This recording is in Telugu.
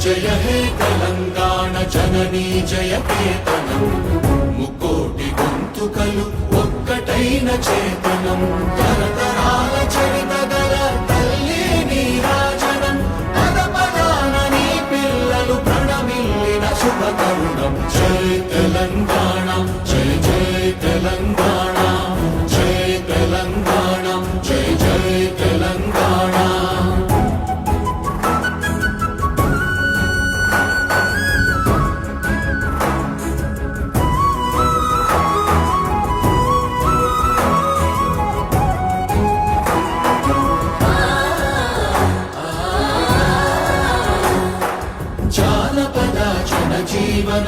జయ హే తెలంగాణ జననీ జయ కేతనం ముకోటి గొంతుకలు ఒక్కటైన చేతనం తరతరాల చరిత గల తల్లి నీరాజనం పద పదాన నీ పిల్లలు ప్రణమిల్లిన శుభ తరుణం జై తెలంగాణ జై జై తెలంగాణ జై తెలంగాణ జై జై తెలంగాణ జానపద జనజీవన